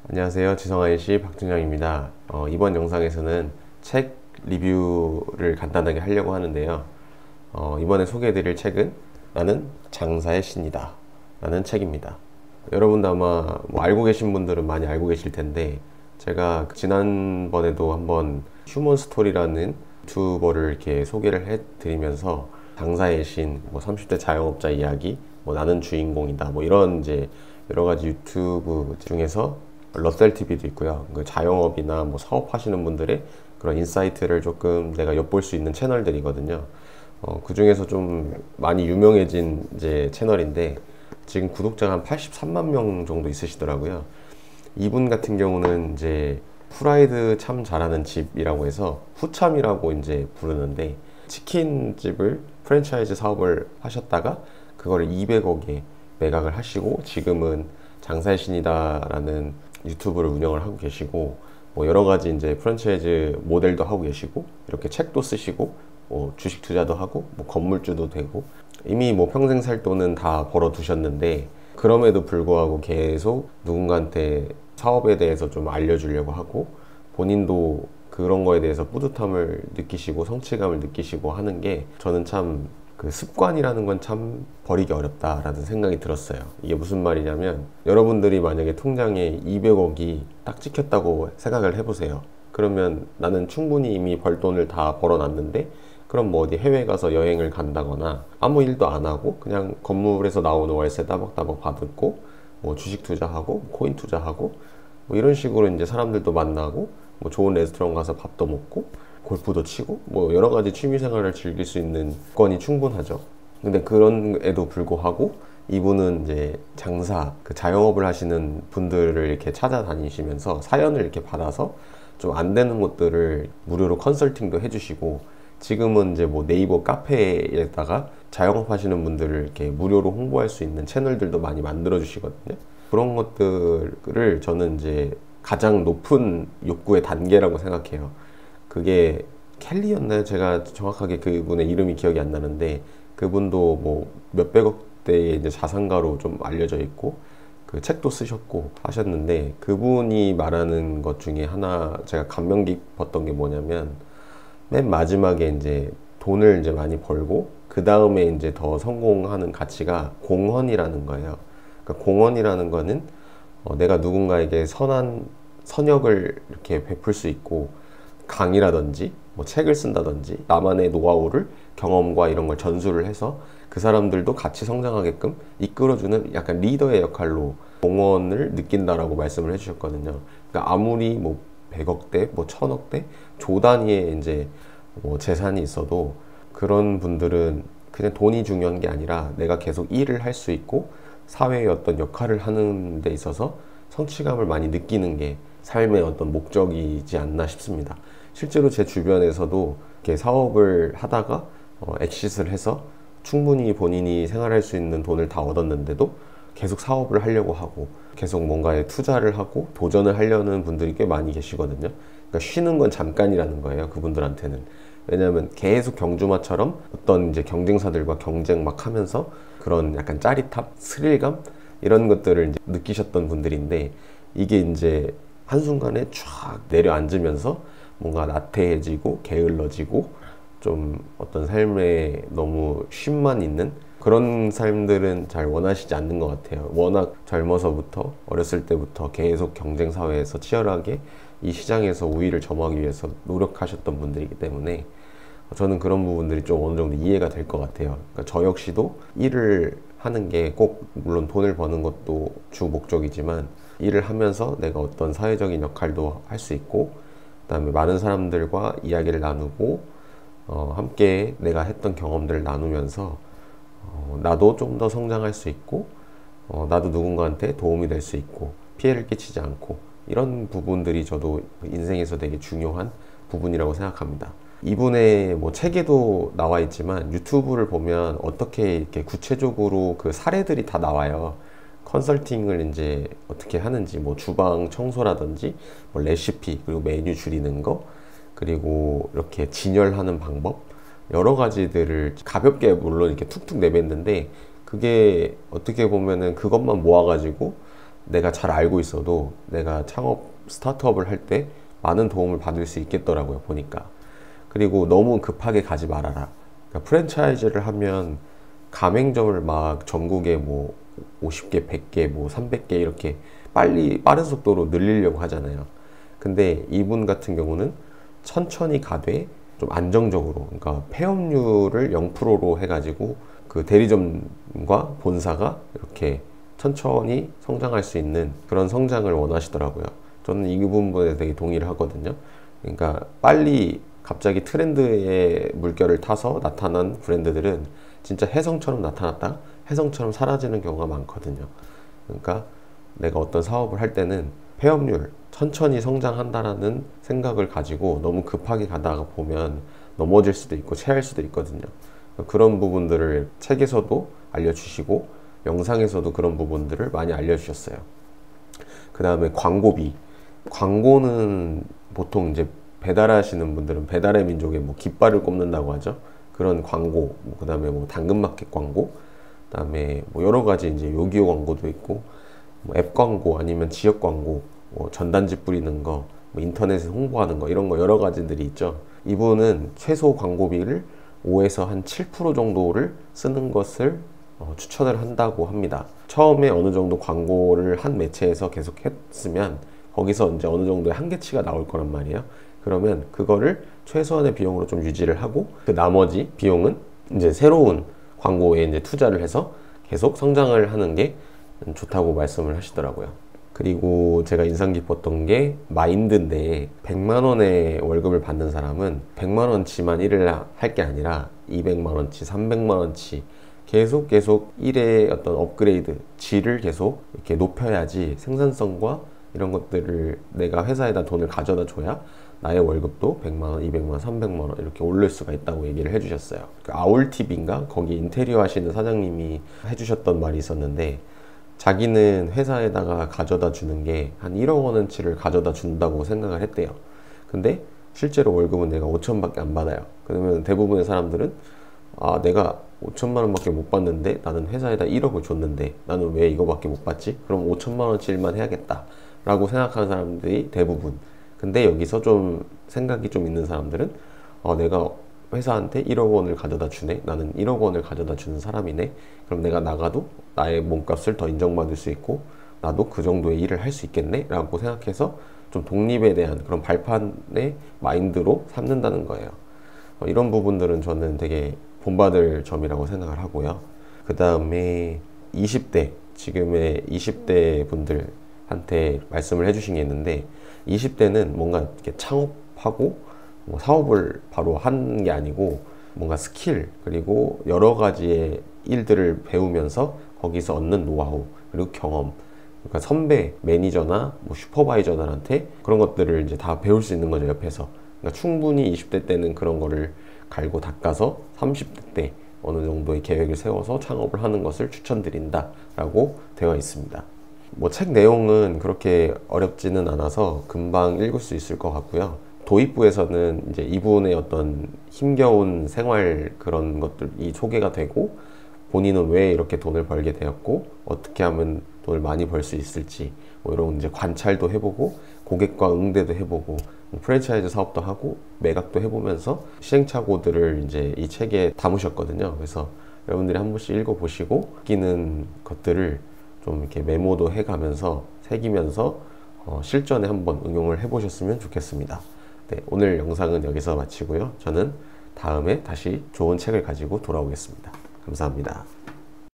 안녕하세요. 지성IC 박준영입니다. 이번 영상에서는 책 리뷰를 간단하게 하려고 하는데요. 이번에 소개해드릴 책은 나는 장사의 신이다 라는 책입니다. 여러분도 아마 알고 계신 분들은 많이 알고 계실 텐데, 제가 지난번에도 한번 휴먼 스토리라는 유튜버를 이렇게 소개를 해드리면서 장사의 신, 30대 자영업자 이야기, 나는 주인공이다, 이런 이제 여러 가지 유튜브 중에서 러셀 TV도 있고요. 그 자영업이나 사업하시는 분들의 그런 인사이트를 조금 내가 엿볼 수 있는 채널들이거든요. 그 중에서 좀 많이 유명해진 이제 채널인데, 지금 구독자가 한 83만 명 정도 있으시더라고요. 이분 같은 경우는 이제 후라이드 참 잘하는 집이라고 해서 후참이라고 이제 부르는데, 치킨집을 프랜차이즈 사업을 하셨다가 그거를 200억에 매각을 하시고 지금은 장사의 신이다라는 유튜브를 운영을 하고 계시고, 여러 가지 이제 프랜차이즈 모델도 하고 계시고, 이렇게 책도 쓰시고, 주식 투자도 하고, 건물주도 되고, 이미 평생 살 돈은 다 벌어 두셨는데, 그럼에도 불구하고 계속 누군가한테 사업에 대해서 좀 알려주려고 하고, 본인도 그런 거에 대해서 뿌듯함을 느끼시고 성취감을 느끼시고 하는 게, 저는 참 그 습관이라는 건 참 버리기 어렵다라는 생각이 들었어요. 이게 무슨 말이냐면, 여러분들이 만약에 통장에 200억이 딱 찍혔다고 생각을 해보세요. 그러면 나는 충분히 이미 벌 돈을 다 벌어놨는데, 그럼 어디 해외 가서 여행을 간다거나 아무 일도 안 하고 그냥 건물에서 나오는 월세 따박따박 받고, 주식 투자하고 코인 투자하고, 이런 식으로 이제 사람들도 만나고, 좋은 레스토랑 가서 밥도 먹고 골프도 치고, 여러 가지 취미 생활을 즐길 수 있는 건이 충분하죠. 근데 그런에도 불구하고 이분은 이제 장사, 그 자영업을 하시는 분들을 이렇게 찾아다니시면서 사연을 이렇게 받아서 좀 안 되는 것들을 무료로 컨설팅도 해주시고, 지금은 이제 네이버 카페에다가 자영업 하시는 분들을 이렇게 무료로 홍보할 수 있는 채널들도 많이 만들어 주시거든요. 그런 것들을 저는 이제 가장 높은 욕구의 단계라고 생각해요. 그게 켈리였나요? 제가 정확하게 그분의 이름이 기억이 안 나는데, 그분도 몇백억대의 이제 자산가로 좀 알려져 있고, 그 책도 쓰셨고 하셨는데, 그분이 말하는 것 중에 하나 제가 감명 깊었던 게 뭐냐면, 맨 마지막에 이제 돈을 이제 많이 벌고 그 다음에 이제 더 성공하는 가치가 공헌이라는 거예요. 그러니까 공헌이라는 거는 내가 누군가에게 선한 선역을 이렇게 베풀 수 있고, 강의라든지 책을 쓴다든지 나만의 노하우를, 경험과 이런 걸 전수를 해서 그 사람들도 같이 성장하게끔 이끌어주는 약간 리더의 역할로 공헌을 느낀다라고 말씀을 해주셨거든요. 그러니까 아무리 100억대, 1000억대, 조 단위의 이제 재산이 있어도, 그런 분들은 그냥 돈이 중요한 게 아니라 내가 계속 일을 할 수 있고 사회의 어떤 역할을 하는 데 있어서 성취감을 많이 느끼는 게 삶의 어떤 목적이지 않나 싶습니다. 실제로 제 주변에서도 이렇게 사업을 하다가 엑싯을 해서 충분히 본인이 생활할 수 있는 돈을 다 얻었는데도 계속 사업을 하려고 하고 계속 뭔가에 투자를 하고 도전을 하려는 분들이 꽤 많이 계시거든요. 그러니까 쉬는 건 잠깐이라는 거예요, 그분들한테는. 왜냐하면 계속 경주마처럼 어떤 이제 경쟁사들과 경쟁 막 하면서 그런 약간 짜릿함, 스릴감, 이런 것들을 이제 느끼셨던 분들인데, 이게 이제 한순간에 쫙 내려앉으면서 뭔가 나태해지고 게을러지고 좀 어떤 삶에 너무 쉼만 있는 그런 삶들은 잘 원하시지 않는 것 같아요. 워낙 젊어서부터, 어렸을 때부터 계속 경쟁 사회에서 치열하게 이 시장에서 우위를 점하기 위해서 노력하셨던 분들이기 때문에 저는 그런 부분들이 좀 어느 정도 이해가 될 것 같아요. 그러니까 저 역시도 일을 하는 게 꼭, 물론 돈을 버는 것도 주 목적이지만, 일을 하면서 내가 어떤 사회적인 역할도 할 수 있고, 그다음에 많은 사람들과 이야기를 나누고 함께 내가 했던 경험들을 나누면서 나도 좀 더 성장할 수 있고, 나도 누군가한테 도움이 될 수 있고 피해를 끼치지 않고, 이런 부분들이 저도 인생에서 되게 중요한 부분이라고 생각합니다. 이분의 책에도 나와 있지만 유튜브를 보면 어떻게 이렇게 구체적으로 그 사례들이 다 나와요. 컨설팅을 이제 어떻게 하는지, 주방 청소라든지 레시피, 그리고 메뉴 줄이는 거, 그리고 이렇게 진열하는 방법, 여러 가지들을 가볍게 물론 이렇게 툭툭 내뱉는데, 그게 어떻게 보면은 그것만 모아가지고 내가 잘 알고 있어도 내가 창업 스타트업을 할 때 많은 도움을 받을 수 있겠더라고요, 보니까. 그리고 너무 급하게 가지 말아라. 그러니까 프랜차이즈를 하면 가맹점을 막 전국에 뭐 50개, 100개, 뭐 300개 이렇게 빠른 속도로 늘리려고 하잖아요. 근데 이분 같은 경우는 천천히 가되 좀 안정적으로, 그러니까 폐업률을 0%로 해가지고 그 대리점과 본사가 이렇게 천천히 성장할 수 있는 그런 성장을 원하시더라고요. 저는 이 부분에 되게 동의를 하거든요. 그러니까 빨리 갑자기 트렌드의 물결을 타서 나타난 브랜드들은 진짜 혜성처럼 나타났다 혜성처럼 사라지는 경우가 많거든요. 그러니까 내가 어떤 사업을 할 때는 폐업률, 천천히 성장한다라는 생각을 가지고 너무 급하게 가다가 보면 넘어질 수도 있고 체할 수도 있거든요. 그런 부분들을 책에서도 알려주시고 영상에서도 그런 부분들을 많이 알려주셨어요. 그 다음에 광고비. 광고는 보통 이제 배달하시는 분들은 배달의 민족의 뭐 깃발을 꼽는다고 하죠. 그런 광고, 그 다음에 뭐 당근마켓 광고, 그 다음에 뭐 여러 가지 이제 요기요 광고도 있고, 뭐 앱 광고 아니면 지역 광고, 뭐 전단지 뿌리는 거, 뭐 인터넷에 홍보하는 거, 이런 거 여러 가지들이 있죠. 이분은 최소 광고비를 5에서 한 7% 정도를 쓰는 것을 추천을 한다고 합니다. 처음에 어느 정도 광고를 한 매체에서 계속 했으면 거기서 이제 어느 정도의 한계치가 나올 거란 말이에요. 그러면 그거를 최소한의 비용으로 좀 유지를 하고 그 나머지 비용은 이제 새로운 광고에 이제 투자를 해서 계속 성장을 하는 게 좋다고 말씀을 하시더라고요. 그리고 제가 인상 깊었던 게 마인드인데 100만 원의 월급을 받는 사람은 100만 원치만 일을 할 게 아니라 200만 원치, 300만 원치 계속 일의 어떤 업그레이드, 질을 계속 이렇게 높여야지 생산성과 이런 것들을 내가 회사에다 돈을 가져다 줘야 나의 월급도 100만 원, 200만 원, 300만 원 이렇게 오를 수가 있다고 얘기를 해주셨어요. 그 아울TV인가? 거기 인테리어 하시는 사장님이 해주셨던 말이 있었는데 자기는 회사에다가 가져다 주는 게 한 1억 원어치를 가져다 준다고 생각을 했대요. 근데 실제로 월급은 내가 5천밖에 안 받아요. 그러면 대부분의 사람들은 내가 5천만 원밖에 못 받는데 나는 회사에다 1억을 줬는데 나는 왜 이거밖에 못 받지? 그럼 5천만 원치 일만 해야겠다 라고 생각하는 사람들이 대부분. 근데 여기서 좀 생각이 좀 있는 사람들은 내가 회사한테 1억 원을 가져다 주네, 나는 1억 원을 가져다 주는 사람이네, 그럼 내가 나가도 나의 몸값을 더 인정받을 수 있고 나도 그 정도의 일을 할 수 있겠네 라고 생각해서 좀 독립에 대한 그런 발판의 마인드로 삼는다는 거예요. 이런 부분들은 저는 되게 본받을 점이라고 생각을 하고요. 그 다음에 20대, 지금의 20대 분들한테 말씀을 해주신 게 있는데 20대는 뭔가 이렇게 창업하고 뭐 사업을 바로 한 게 아니고 뭔가 스킬 그리고 여러 가지의 일들을 배우면서 거기서 얻는 노하우 그리고 경험, 그러니까 선배, 매니저나 뭐 슈퍼바이저들한테 그런 것들을 이제 다 배울 수 있는 거죠, 옆에서. 그러니까 충분히 20대 때는 그런 거를 갈고 닦아서 30대 때 어느 정도의 계획을 세워서 창업을 하는 것을 추천드린다 라고 되어 있습니다. 뭐 책 내용은 그렇게 어렵지는 않아서 금방 읽을 수 있을 것 같고요. 도입부에서는 이제 이분의 어떤 힘겨운 생활 그런 것들이 소개가 되고 본인은 왜 이렇게 돈을 벌게 되었고 어떻게 하면 돈을 많이 벌 수 있을지 뭐 이런 이제 관찰도 해보고 고객과 응대도 해보고 프랜차이즈 사업도 하고 매각도 해보면서 시행착오들을 이제 이 책에 담으셨거든요. 그래서 여러분들이 한 번씩 읽어보시고 느끼는 것들을 좀 이렇게 메모도 해가면서 새기면서 실전에 한번 응용을 해보셨으면 좋겠습니다. 네, 오늘 영상은 여기서 마치고요. 저는 다음에 다시 좋은 책을 가지고 돌아오겠습니다. 감사합니다.